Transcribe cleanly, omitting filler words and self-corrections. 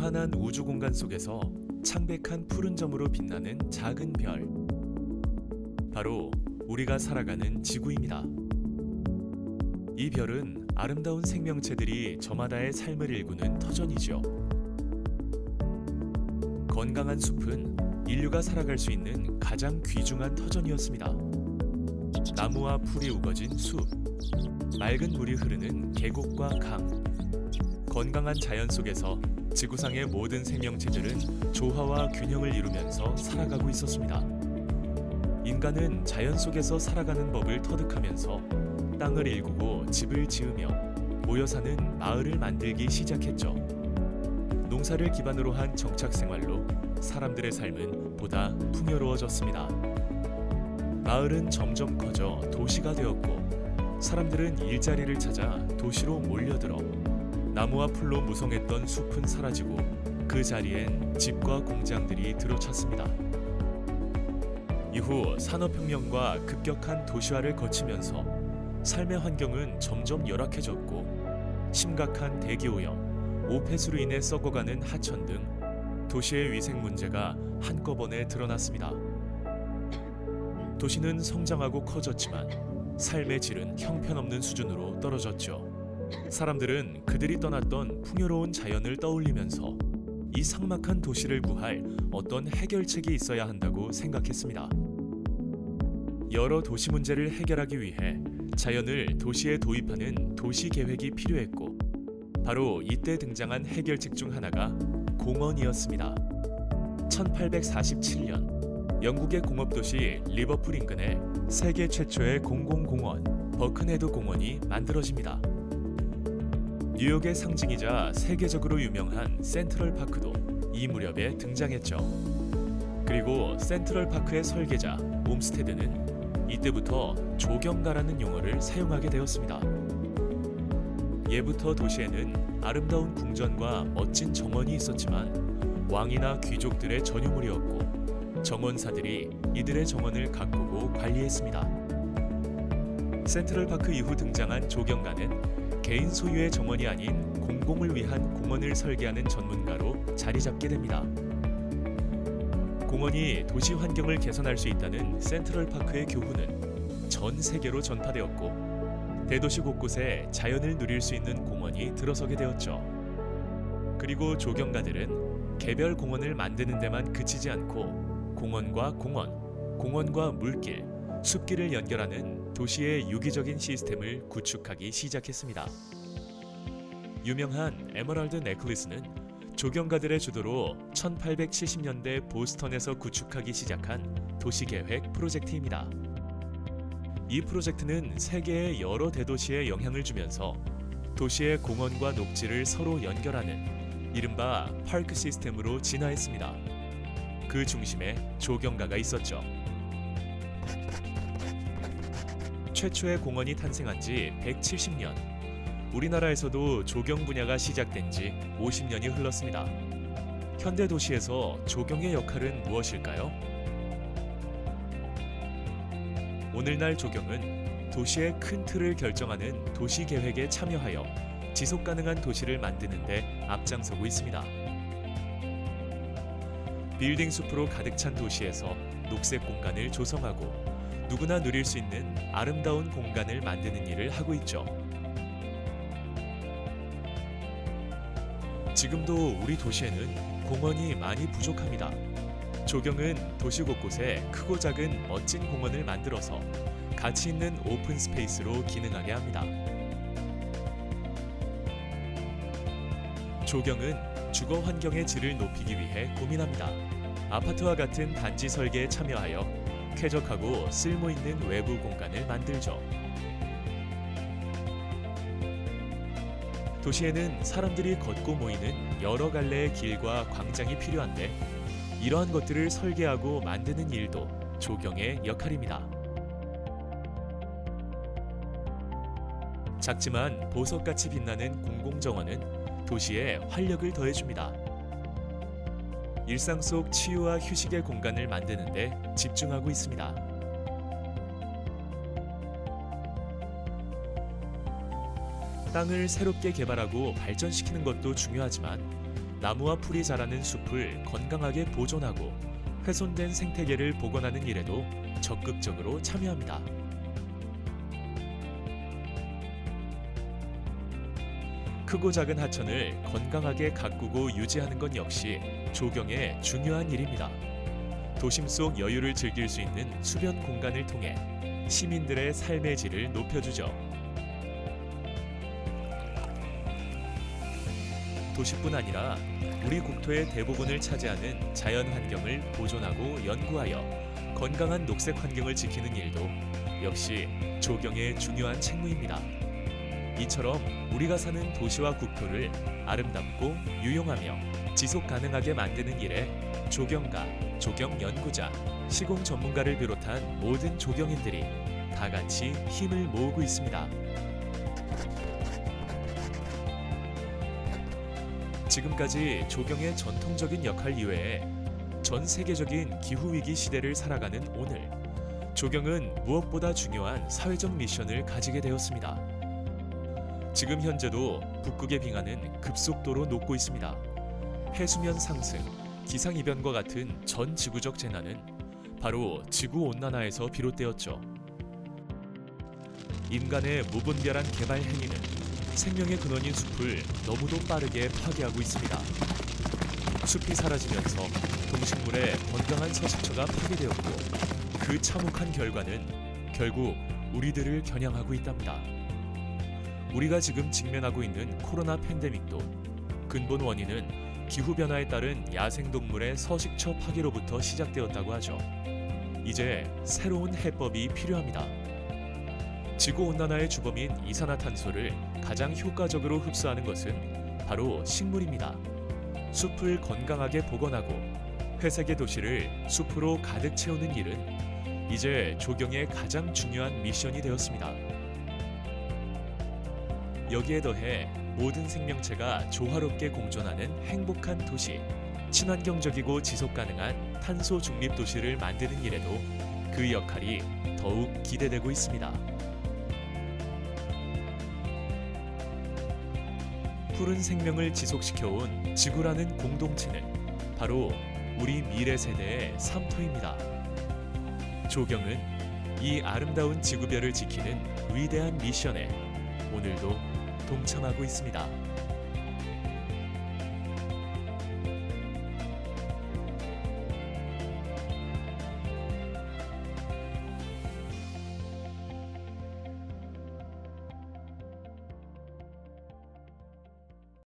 무한한 우주 공간 속에서 창백한 푸른 점으로 빛나는 작은 별. 바로 우리가 살아가는 지구입니다. 이 별은 아름다운 생명체들이 저마다의 삶을 일구는 터전이죠. 건강한 숲은 인류가 살아갈 수 있는 가장 귀중한 터전이었습니다. 나무와 풀이 우거진 숲, 맑은 물이 흐르는 계곡과 강, 건강한 자연 속에서 지구상의 모든 생명체들은 조화와 균형을 이루면서 살아가고 있었습니다. 인간은 자연 속에서 살아가는 법을 터득하면서 땅을 일구고 집을 지으며 모여 사는 마을을 만들기 시작했죠. 농사를 기반으로 한 정착 생활로 사람들의 삶은 보다 풍요로워졌습니다. 마을은 점점 커져 도시가 되었고 사람들은 일자리를 찾아 도시로 몰려들어 나무와 풀로 무성했던 숲은 사라지고 그 자리엔 집과 공장들이 들어찼습니다. 이후 산업혁명과 급격한 도시화를 거치면서 삶의 환경은 점점 열악해졌고 심각한 대기오염, 오폐수로 인해 썩어가는 하천 등 도시의 위생 문제가 한꺼번에 드러났습니다. 도시는 성장하고 커졌지만 삶의 질은 형편없는 수준으로 떨어졌죠. 사람들은 그들이 떠났던 풍요로운 자연을 떠올리면서 이 삭막한 도시를 구할 어떤 해결책이 있어야 한다고 생각했습니다. 여러 도시 문제를 해결하기 위해 자연을 도시에 도입하는 도시 계획이 필요했고 바로 이때 등장한 해결책 중 하나가 공원이었습니다. 1847년 영국의 공업도시 리버풀 인근에 세계 최초의 공공공원 버큰헤드 공원이 만들어집니다. 뉴욕의 상징이자 세계적으로 유명한 센트럴파크도 이 무렵에 등장했죠. 그리고 센트럴파크의 설계자 옴스테드는 이때부터 조경가라는 용어를 사용하게 되었습니다. 예부터 도시에는 아름다운 궁전과 멋진 정원이 있었지만 왕이나 귀족들의 전유물이었고 정원사들이 이들의 정원을 가꾸고 관리했습니다. 센트럴파크 이후 등장한 조경가는 개인 소유의 정원이 아닌 공공을 위한 공원을 설계하는 전문가로 자리 잡게 됩니다. 공원이 도시 환경을 개선할 수 있다는 센트럴파크의 교훈은 전 세계로 전파되었고 대도시 곳곳에 자연을 누릴 수 있는 공원이 들어서게 되었죠. 그리고 조경가들은 개별 공원을 만드는 데만 그치지 않고 공원과 공원, 공원과 물길, 숲길을 연결하는 도시의 유기적인 시스템을 구축하기 시작했습니다. 유명한 에메랄드 네클리스는 조경가들의 주도로 1870년대 보스턴에서 구축하기 시작한 도시계획 프로젝트입니다. 이 프로젝트는 세계의 여러 대도시에 영향을 주면서 도시의 공원과 녹지를 서로 연결하는 이른바 파크 시스템으로 진화했습니다. 그 중심에 조경가가 있었죠. 최초의 공원이 탄생한 지 170년, 우리나라에서도 조경 분야가 시작된 지 50년이 흘렀습니다. 현대 도시에서 조경의 역할은 무엇일까요? 오늘날 조경은 도시의 큰 틀을 결정하는 도시 계획에 참여하여 지속 가능한 도시를 만드는 데 앞장서고 있습니다. 빌딩 숲으로 가득 찬 도시에서 녹색 공간을 조성하고 누구나 누릴 수 있는 아름다운 공간을 만드는 일을 하고 있죠. 지금도 우리 도시에는 공원이 많이 부족합니다. 조경은 도시 곳곳에 크고 작은 멋진 공원을 만들어서 가치 있는 오픈 스페이스로 기능하게 합니다. 조경은 주거 환경의 질을 높이기 위해 고민합니다. 아파트와 같은 단지 설계에 참여하여 쾌적하고 쓸모있는 외부 공간을 만들죠. 도시에는 사람들이 걷고 모이는 여러 갈래의 길과 광장이 필요한데 이러한 것들을 설계하고 만드는 일도 조경의 역할입니다. 작지만 보석같이 빛나는 공공정원은 도시에 활력을 더해줍니다. 일상 속 치유와 휴식의 공간을 만드는 데 집중하고 있습니다. 땅을 새롭게 개발하고 발전시키는 것도 중요하지만 나무와 풀이 자라는 숲을 건강하게 보존하고 훼손된 생태계를 복원하는 일에도 적극적으로 참여합니다. 크고 작은 하천을 건강하게 가꾸고 유지하는 것 역시 조경의 중요한 일입니다. 도심 속 여유를 즐길 수 있는 수변 공간을 통해 시민들의 삶의 질을 높여주죠. 도시뿐 아니라 우리 국토의 대부분을 차지하는 자연 환경을 보존하고 연구하여 건강한 녹색 환경을 지키는 일도 역시 조경의 중요한 책무입니다. 이처럼 우리가 사는 도시와 국토를 아름답고 유용하며 지속 가능하게 만드는 일에 조경가, 조경연구자, 시공 전문가를 비롯한 모든 조경인들이 다 같이 힘을 모으고 있습니다. 지금까지 조경의 전통적인 역할 이외에 전 세계적인 기후위기 시대를 살아가는 오늘, 조경은 무엇보다 중요한 사회적 미션을 가지게 되었습니다. 지금 현재도 북극의 빙하는 급속도로 녹고 있습니다. 해수면 상승, 기상이변과 같은 전 지구적 재난은 바로 지구온난화에서 비롯되었죠. 인간의 무분별한 개발 행위는 생명의 근원인 숲을 너무도 빠르게 파괴하고 있습니다. 숲이 사라지면서 동식물의 건강한 서식처가 파괴되었고 그 참혹한 결과는 결국 우리들을 겨냥하고 있답니다. 우리가 지금 직면하고 있는 코로나 팬데믹도 근본 원인은 기후변화에 따른 야생동물의 서식처 파괴로부터 시작되었다고 하죠. 이제 새로운 해법이 필요합니다. 지구온난화의 주범인 이산화탄소를 가장 효과적으로 흡수하는 것은 바로 식물입니다. 숲을 건강하게 복원하고 회색의 도시를 숲으로 가득 채우는 일은 이제 조경의 가장 중요한 미션이 되었습니다. 여기에 더해 모든 생명체가 조화롭게 공존하는 행복한 도시, 친환경적이고 지속가능한 탄소 중립 도시를 만드는 일에도 그 역할이 더욱 기대되고 있습니다. 푸른 생명을 지속시켜온 지구라는 공동체는 바로 우리 미래 세대의 삶터입니다. 조경은 이 아름다운 지구별을 지키는 위대한 미션에 오늘도 동참하고 있습니다.